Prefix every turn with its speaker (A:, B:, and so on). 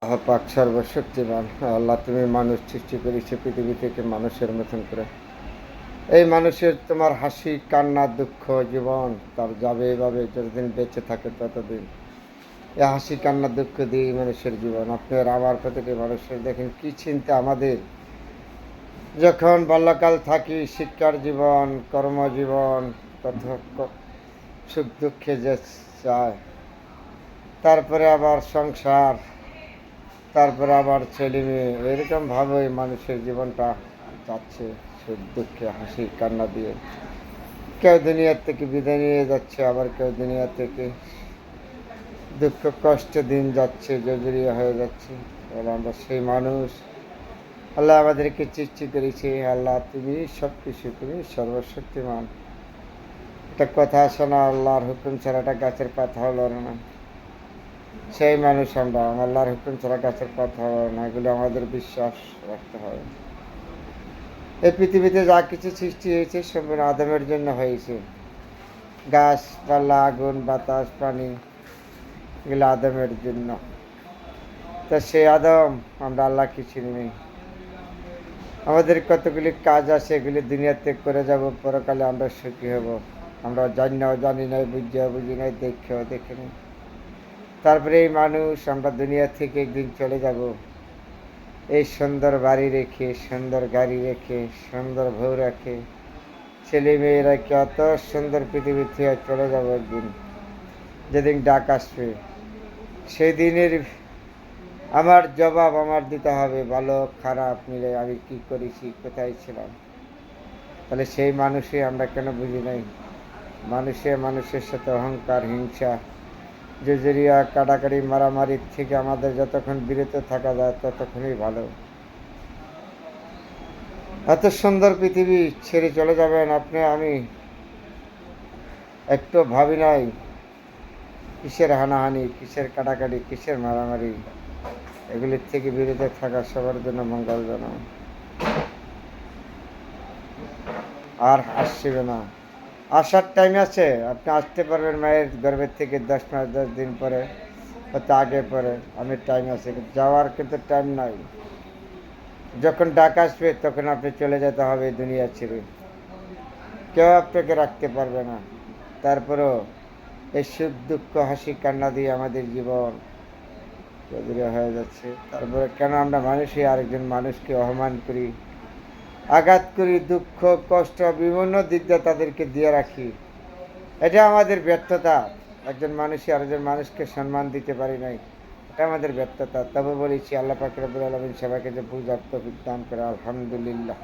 A: আল্লাহ পাক সর্বশক্তিমান। আল্লাহ, তুমি মানুষ সৃষ্টি করেছো পৃথিবী থেকে মানুষের মতন করে। এই মানুষের তোমার হাসি কান্না দুঃখ জীবন তার যাবে এভাবে যতদিন বেঁচে থাকে ততদিন এই হাসি কান্না দুঃখ দিয়ে মানুষের জীবন। আপনার আমার প্রতিটি মানুষের দেখেন কি চিন্তা আমাদের, যখন বাল্যকাল থাকি শিক্ষার জীবন কর্মজীবন কত সুখ দুঃখে যে চায়, তারপরে আবার সংসার, তারপরে আবার ছেলে মেয়ে, এরকমভাবেই মানুষের জীবনটা যাচ্ছে সুখ দুঃখে হাসি কান্না দিয়ে। কেউ দুনিয়ার থেকে বিদায় নিয়ে যাচ্ছে, আবার কেউ দুনিয়া থেকে দুঃখ কষ্টে দিন যাচ্ছে, জর্জরিয়া হয়ে যাচ্ছে। তাহলে আমরা সেই মানুষ। আল্লাহ আমাদেরকে সৃষ্টি করেছে। আল্লাহ তুমি সব কিছু, তুমি সর্বশক্তিমান। একটা কথা আছে না, আল্লাহর হুকুম ছাড়া একটা গাছের পাতা হলো না। সেই মানুষ আমরা, আল্লাহর হুকুম ছাড়া গাছের পাতা হলো না, এগুলো আমাদের বিশ্বাস রাখতে হবে। এই পৃথিবীতে যা কিছু সৃষ্টি হয়েছে সম্পূর্ণ আদমের জন্য হয়েছে। গাছপালা আগুন বাতাস পানি, এগুলো আদমের জন্য। তা সেই আদম আমরা আল্লাহ কিছু নেই। আমাদের কতগুলি কাজ আছে, এগুলি দুনিয়াতে করে যাব, পরকালে আমরা সুখী হব। আমরা জানি নাই, বুঝি নাই, দেখেও দেখিনি। তারপরে এই মানুষ আমরা দুনিয়া থেকে একদিন চলে যাব। এই সুন্দর বাড়ি রেখে, সুন্দর গাড়ি রেখে, সুন্দর বউ রেখে, ছেলে মেয়েরা কত সুন্দর পৃথিবী থেকে চলে যাব একদিন। যেদিন ডাক আসবে সেই দিনের আমার জবাব আমার দিতে হবে, ভালো খারাপ মিলে আমি কি করেছি, কোথায় ছিলাম। তাহলে সেই মানুষই আমরা কেন বুঝি নাই? মানুষের সাথে অহংকার হিংসা জুজুরিয়া কাটাকাটি মারামারির থেকে আমাদের যতক্ষণ বিরত থাকা যায় ততক্ষণই ভালো। এত সুন্দর পৃথিবী ছেড়ে চলে যাবেন আপনি আমি, একটু ভাবি নাই কিসের হানাহানি, কিসের কাটাকাটি, কিসের মারামারি। এগুলির থেকে বিরত থাকা সবার জন্য মঙ্গলজনক। আর আসবে না, আসার টাইম আছে। আপনি আসতে পারবেন মায়ের গর্ভের থেকে 10 মাস 10 দিন পরে, হয়তো আগে পরে, আমি টাইম আছে। যাওয়ার কিন্তু টাইম নাই। যখন ডাক আসবে তখন আপনি চলে যেতে হবে দুনিয়া ছেড়ে। কেউ আপনাকে রাখতে পারবে না। তারপরেও এই সুখ দুঃখ হাসি কান্না দিয়ে আমাদের জীবন হয়ে যাচ্ছে। তারপরে কেন আমরা মানুষই আরেকজন মানুষকে অপমান করি, আঘাত করি, দুঃখ কষ্ট বিভিন্ন দিক দিয়ে তাদেরকে দিয়ে রাখি। এটা আমাদের ব্যর্থতা। একজন মানুষই আরেকজন মানুষকে সম্মান দিতে পারি নাই, এটা আমাদের ব্যর্থতা। তবে বলেছি আল্লাহ পাক রব্বুল আলামিন সবাইকে যে বুঝার তৌফিক দান করে। আলহামদুলিল্লাহ।